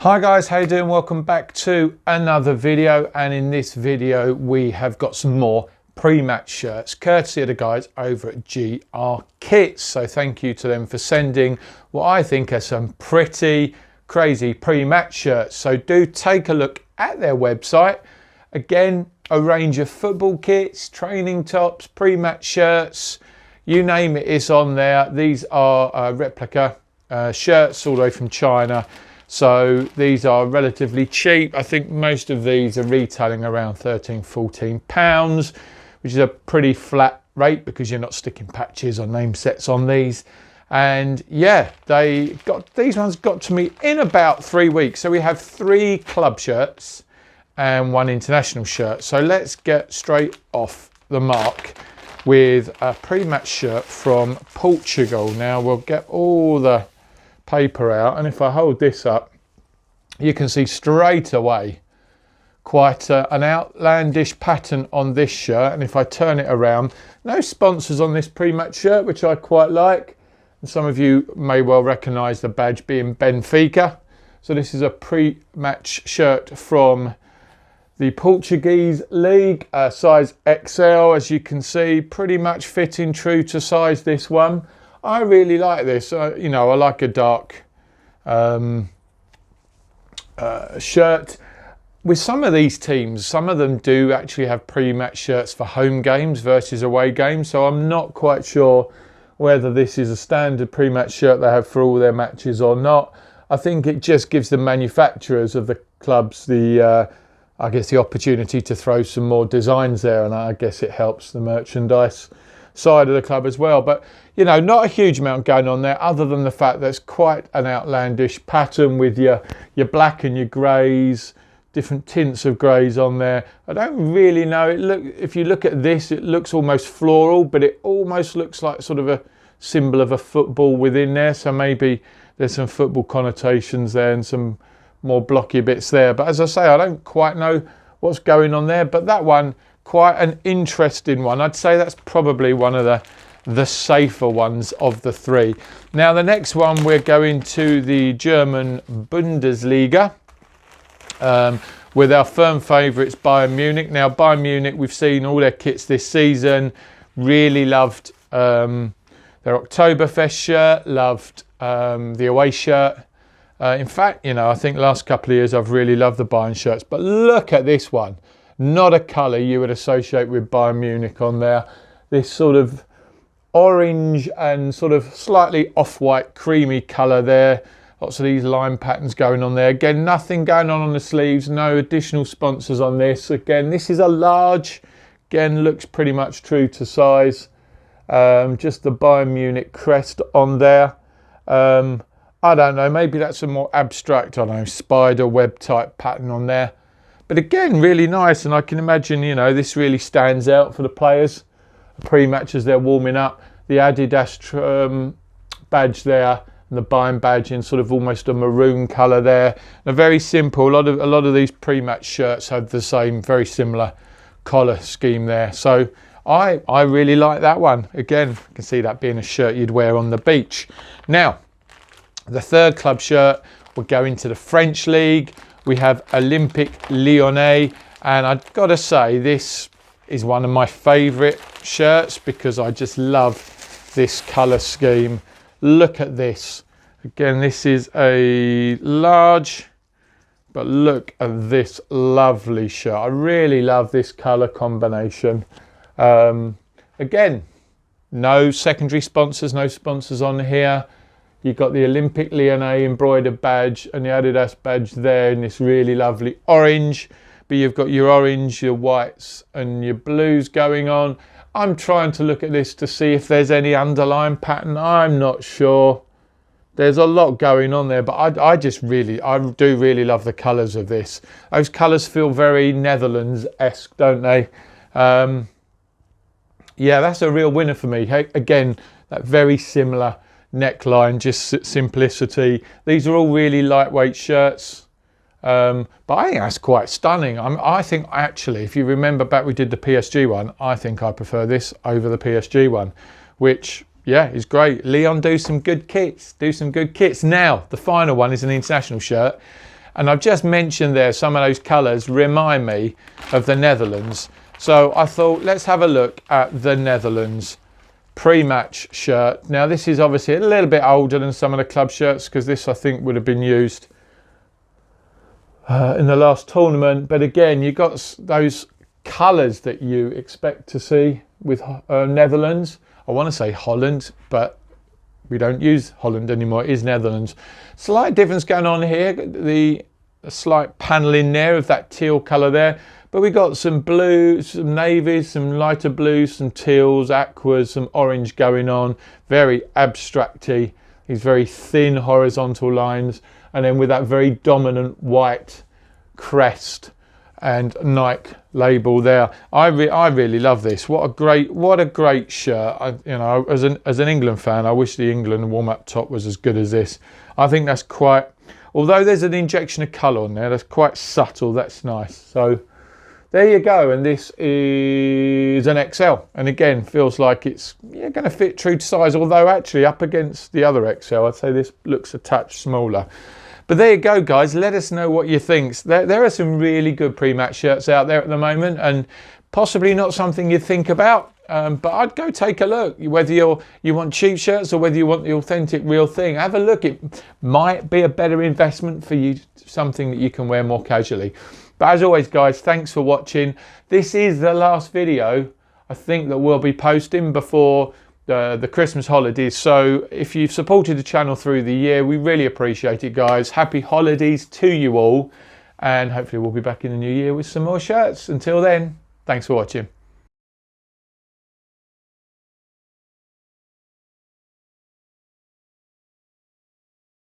Hi guys, how you doing? Welcome back to another video, and in this video we have got some more pre-match shirts courtesy of the guys over at dhgate. So thank you to them for sending what I think are some pretty crazy pre-match shirts. So do take a look at their website. Again, a range of football kits, training tops, pre-match shirts, you name it is on there. These are replica shirts all the way from China. So these are relatively cheap. I think most of these are retailing around £13–14, which is a pretty flat rate because you're not sticking patches or name sets on these. And yeah, these ones got to me in about 3 weeks. So we have 3 club shirts and 1 international shirt. So let's get straight off the mark with a pre-match shirt from Portugal. Now we'll get all the paper out, and if I hold this up you can see straight away quite an outlandish pattern on this shirt. And if I turn it around, no sponsors on this pre-match shirt, which I quite like, and some of you may well recognize the badge being Benfica. So this is a pre-match shirt from the Portuguese league, size XL, as you can see, pretty much fitting true to size, this one. I really like this. You know, I like a dark shirt. With some of these teams, some of them do actually have pre-match shirts for home games versus away games. So I'm not quite sure whether this is a standard pre-match shirt they have for all their matches or not. I think it just gives the manufacturers of the clubs the I guess the opportunity to throw some more designs there, and I guess it helps the merchandise side of the club as well. But you know, not a huge amount going on there other than the fact that it's quite an outlandish pattern with your black and your greys, different tints of greys on there. I don't really know, if you look at this, it looks almost floral, but it almost looks like sort of a symbol of a football within there. So maybe there's some football connotations there and some more blocky bits there. But as I say, I don't quite know what's going on there. But that one, quite an interesting one. I'd say that's probably one of the safer ones of the 3. Now the next one, we're going to the German Bundesliga with our firm favourites Bayern Munich. Now Bayern Munich, we've seen all their kits this season. Really loved their Oktoberfest shirt, loved the away shirt. In fact, you know, I think last couple of years I've really loved the Bayern shirts. But look at this one. Not a colour you would associate with Bayern Munich on there. This sort of orange and sort of slightly off-white creamy colour there. Lots of these line patterns going on there. Again, nothing going on the sleeves. No additional sponsors on this. Again, this is a large. Again, looks pretty much true to size. Just the Bayern Munich crest on there. I don't know, maybe that's a more abstract, I don't know, spider web type pattern on there. But again, really nice, and I can imagine, you know, this really stands out for the players. Pre-match as they're warming up. The Adidas badge there, and the Bayern badge in sort of almost a maroon colour there. And a very simple, a lot of these pre-match shirts have the same, very similar collar scheme there. So I really like that one. Again, I can see that being a shirt you'd wear on the beach. Now, the 3rd club shirt, we're going to the French league. We have Olympique Lyonnais, and I've got to say this is one of my favourite shirts because I just love this colour scheme. Look at this. Again, this is a large, but look at this lovely shirt. I really love this colour combination. Again, no secondary sponsors, no sponsors on here. You've got the Olympique Lyonnais embroidered badge and the Adidas badge there in this really lovely orange. But you've got your orange, your whites and your blues going on. I'm trying to look at this to see if there's any underlying pattern. I'm not sure. There's a lot going on there, but I do really love the colours of this. Those colours feel very Netherlands-esque, don't they? Yeah, that's a real winner for me. Hey, again, that very similar neckline, just simplicity. These are all really lightweight shirts, but I think that's quite stunning. I think actually, if you remember back we did the PSG one, I think I prefer this over the PSG one, which yeah, is great. Lyon do some good kits, Now the final one is an international shirt, And I've just mentioned there some of those colours remind me of the Netherlands. So I thought, let's have a look at the Netherlands pre-match shirt. Now this is obviously a little bit older than some of the club shirts, because this I think would have been used in the last tournament. But again, you got those colours that you expect to see with Netherlands. I want to say Holland, but we don't use Holland anymore. It is Netherlands. Slight difference going on here. The slight panelling there of that teal colour there. But we got some blue, some navies, some lighter blues, some teals, aquas, some orange going on. Very abstracty. These very thin horizontal lines. And then with that very dominant white crest and Nike label there. I really love this. What a great shirt. You know, as an England fan, I wish the England warm-up top was as good as this. I think that's quite, although there's an injection of colour on there, that's quite subtle. That's nice. So there you go, and this is an XL, and again feels like it's going to fit true to size, although actually up against the other XL I'd say this looks a touch smaller. But there you go, guys. Let us know what you think. There are some really good pre-match shirts out there at the moment, and possibly not something you'd think about, but I'd go take a look. Whether you want cheap shirts or whether you want the authentic real thing, have a look. It might be a better investment for you, something that you can wear more casually. But as always, guys, thanks for watching. This is the last video I think that we'll be posting before the Christmas holidays. So if you've supported the channel through the year, we really appreciate it, guys. Happy holidays to you all. And hopefully we'll be back in the new year with some more shirts. Until then, thanks for watching.